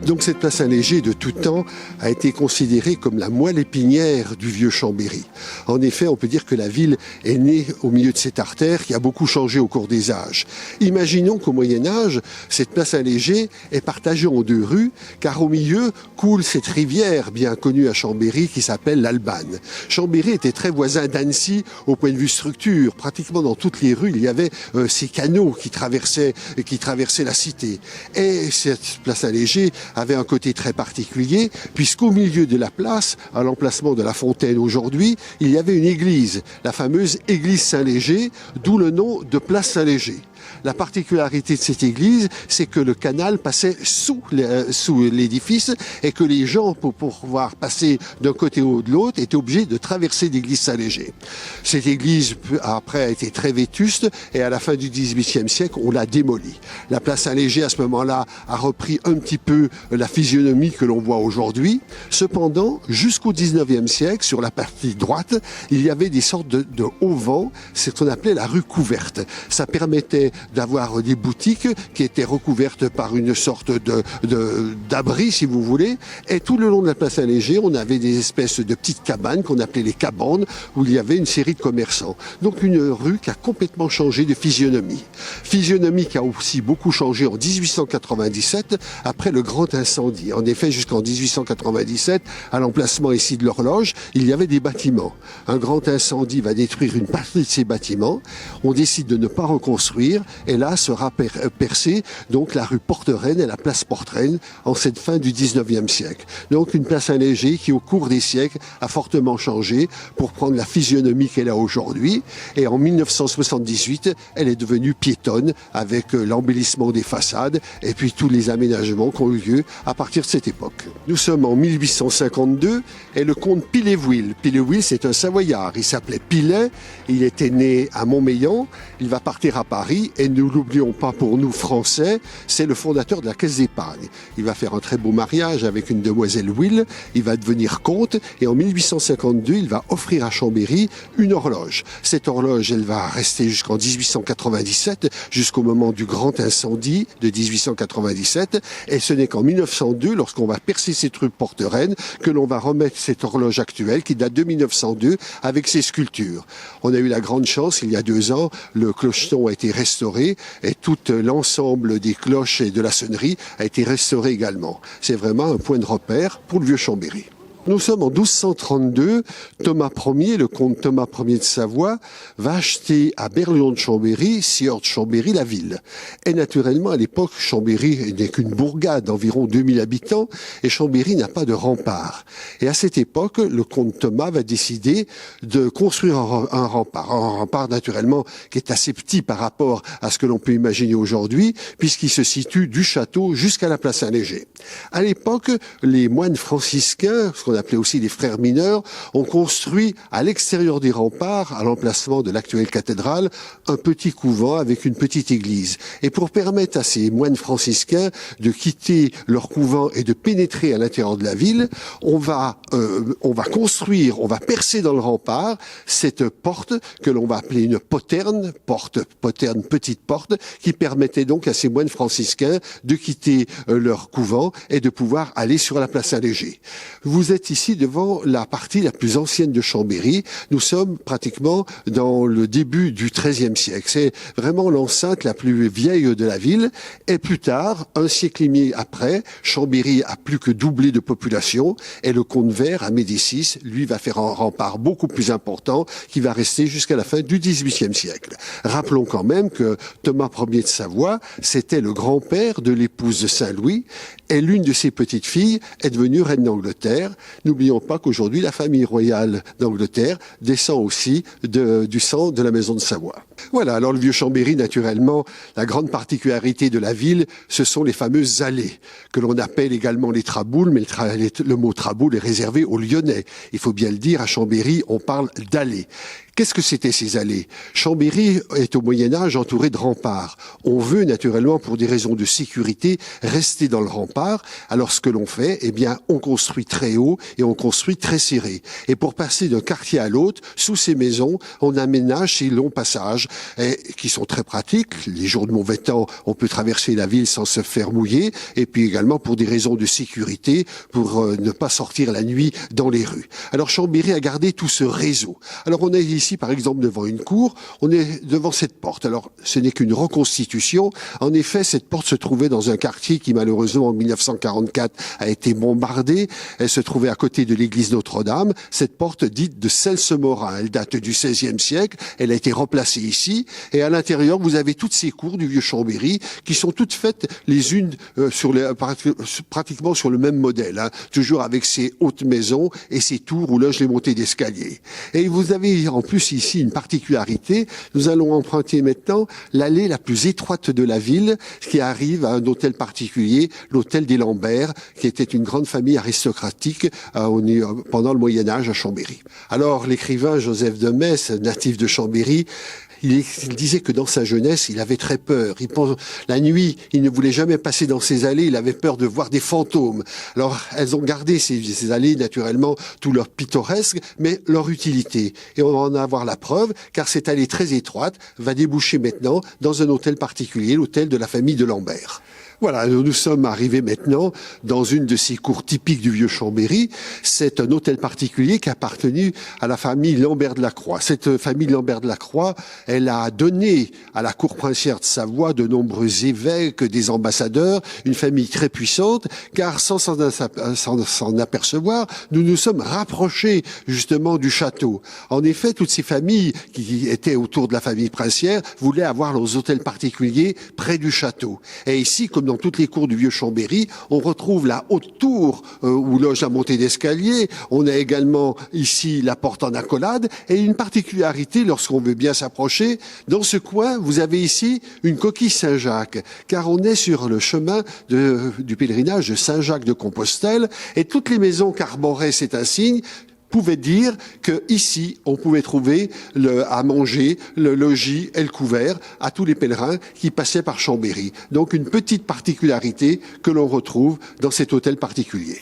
Donc cette place Saint-Léger de tout temps a été considérée comme la moelle épinière du vieux Chambéry. En effet, on peut dire que la ville est née au milieu de cette artère qui a beaucoup changé au cours des âges. Imaginons qu'au Moyen-Âge, cette place Saint-Léger est partagée en deux rues, car au milieu coule cette rivière bien connue à Chambéry qui s'appelle l'Albane. Chambéry était très voisin d'Annecy au point de vue structure. Pratiquement dans toutes les rues, il y avait ces canaux qui traversaient la cité. Et cette place Saint-Léger avait un côté très particulier, puisqu'au milieu de la place, à l'emplacement de la fontaine aujourd'hui, il y avait une église, la fameuse église Saint-Léger, d'où le nom de place Saint-Léger. La particularité de cette église, c'est que le canal passait sous l'édifice et que les gens, pour pouvoir passer d'un côté ou de l'autre, étaient obligés de traverser l'église Saint-Léger. Cette église, après, a été très vétuste et à la fin du XVIIIe siècle, on l'a démolie. La place Saint-Léger, à ce moment-là, a repris un petit peu la physionomie que l'on voit aujourd'hui. Cependant, jusqu'au XIXe siècle, sur la partie droite, il y avait des sortes de auvents, c'est ce qu'on appelait la rue couverte. Ça permettait d'avoir des boutiques qui étaient recouvertes par une sorte d'abri, si vous voulez. Et tout le long de la place Saint-Léger, on avait des espèces de petites cabanes qu'on appelait les cabanes, où il y avait une série de commerçants. Donc une rue qui a complètement changé de physionomie. Physionomie qui a aussi beaucoup changé en 1897, après le grand incendie. En effet, jusqu'en 1897, à l'emplacement ici de l'horloge, il y avait des bâtiments. Un grand incendie va détruire une partie de ces bâtiments. On décide de ne pas reconstruire. Et là sera percée donc la rue Porterennes et la place Porterennes en cette fin du XIXe siècle. Donc une place Saint-Léger qui au cours des siècles a fortement changé pour prendre la physionomie qu'elle a aujourd'hui. Et en 1978, elle est devenue piétonne avec l'embellissement des façades et puis tous les aménagements qui ont eu lieu à partir de cette époque. Nous sommes en 1852 et le comte Piléville. Piléville, c'est un Savoyard. Il s'appelait Pilet. Il était né à Montmélian. Il va partir à Paris. Et ne l'oublions pas, pour nous Français, c'est le fondateur de la Caisse d'épargne. Il va faire un très beau mariage avec une demoiselle Will, il va devenir comte et en 1852, il va offrir à Chambéry une horloge. Cette horloge, elle va rester jusqu'en 1897, jusqu'au moment du grand incendie de 1897 et ce n'est qu'en 1902, lorsqu'on va percer cette rue Porterennes, que l'on va remettre cette horloge actuelle qui date de 1902 avec ses sculptures. On a eu la grande chance, il y a 2 ans, le clocheton a été restauré et tout l'ensemble des cloches et de la sonnerie a été restauré également. C'est vraiment un point de repère pour le vieux Chambéry. Nous sommes en 1232, Thomas Ier, le comte Thomas Ier de Savoie, va acheter à Berlion de Chambéry, sieur de Chambéry, la ville. Et naturellement, à l'époque, Chambéry n'est qu'une bourgade d'environ 2000 habitants et Chambéry n'a pas de rempart. Et à cette époque, le comte Thomas va décider de construire un rempart naturellement qui est assez petit par rapport à ce que l'on peut imaginer aujourd'hui, puisqu'il se situe du château jusqu'à la place Saint-Léger. À l'époque, les moines franciscains, ce qu'on appelait aussi les frères mineurs, ont construit à l'extérieur des remparts, à l'emplacement de l'actuelle cathédrale, un petit couvent avec une petite église. Et pour permettre à ces moines franciscains de quitter leur couvent et de pénétrer à l'intérieur de la ville, on va construire, on va percer dans le rempart cette porte que l'on va appeler une poterne, petite porte, qui permettait donc à ces moines franciscains de quitter leur couvent et de pouvoir aller sur la place Saint-Léger. Vous êtes ici devant la partie la plus ancienne de Chambéry. Nous sommes pratiquement dans le début du XIIIe siècle. C'est vraiment l'enceinte la plus vieille de la ville. Et plus tard, un siècle et demi après, Chambéry a plus que doublé de population et le comte Vert à Médicis, lui, va faire un rempart beaucoup plus important qui va rester jusqu'à la fin du XVIIIe siècle. Rappelons quand même que Thomas Ier de Savoie, c'était le grand-père de l'épouse de Saint-Louis et l'une de ses petites filles est devenue reine d'Angleterre. N'oublions pas qu'aujourd'hui, la famille royale d'Angleterre descend aussi du sang de la maison de Savoie. Voilà, alors le vieux Chambéry, naturellement, la grande particularité de la ville, ce sont les fameuses allées, que l'on appelle également les traboules, mais le mot traboule est réservé aux Lyonnais. Il faut bien le dire, à Chambéry, on parle d'allées. Qu'est-ce que c'était ces allées? Chambéry est au Moyen-Âge entouré de remparts. On veut naturellement, pour des raisons de sécurité, rester dans le rempart. Alors ce que l'on fait, eh bien, on construit très haut et on construit très serré. Et pour passer d'un quartier à l'autre, sous ces maisons, on aménage ces longs passages qui sont très pratiques. Les jours de mauvais temps, on peut traverser la ville sans se faire mouiller. Et puis également pour des raisons de sécurité, pour ne pas sortir la nuit dans les rues. Alors Chambéry a gardé tout ce réseau. Alors on est ici, par exemple, devant une cour, on est devant cette porte. Alors ce n'est qu'une reconstitution. En effet, cette porte se trouvait dans un quartier qui, malheureusement, en 1944, a été bombardé. Elle se trouvait à côté de l'église Notre-Dame. Cette porte dite de Celse-Morin, elle date du XVIe siècle. Elle a été remplacée ici. Et à l'intérieur, vous avez toutes ces cours du vieux Chambéry qui sont toutes faites les unes pratiquement sur le même modèle, hein, toujours avec ces hautes maisons et ces tours où logent les montées d'escalier. Et vous avez en plus ici une particularité. Nous allons emprunter maintenant l'allée la plus étroite de la ville qui arrive à un hôtel particulier, l'hôtel des Lambert, qui était une grande famille aristocratique pendant le Moyen-Âge à Chambéry. Alors l'écrivain Joseph de Metz, natif de Chambéry, il disait que dans sa jeunesse, il avait très peur. La nuit, il ne voulait jamais passer dans ces allées, il avait peur de voir des fantômes. Alors, elles ont gardé ces allées, naturellement, tout leur pittoresque, mais leur utilité. Et on va en avoir la preuve, car cette allée très étroite va déboucher maintenant dans un hôtel particulier, l'hôtel de la famille de Lambert. Voilà, nous sommes arrivés maintenant dans une de ces cours typiques du vieux Chambéry. C'est un hôtel particulier qui a appartenu à la famille Lambert de la Croix. Cette famille Lambert de la Croix, elle a donné à la cour princière de Savoie de nombreux évêques, des ambassadeurs, une famille très puissante, car sans s'en apercevoir, nous nous sommes rapprochés justement du château. En effet, toutes ces familles qui étaient autour de la famille princière voulaient avoir leurs hôtels particuliers près du château. Et ici, comme dans toutes les cours du vieux Chambéry, on retrouve la haute tour où loge la montée d'escalier. On a également ici la porte en accolade et une particularité lorsqu'on veut bien s'approcher. Dans ce coin, vous avez ici une coquille Saint-Jacques, car on est sur le chemin du pèlerinage de Saint-Jacques de Compostelle et toutes les maisons qu'arborait cet insigne pouvait dire que ici on pouvait trouver à manger, le logis et le couvert à tous les pèlerins qui passaient par Chambéry. Donc une petite particularité que l'on retrouve dans cet hôtel particulier.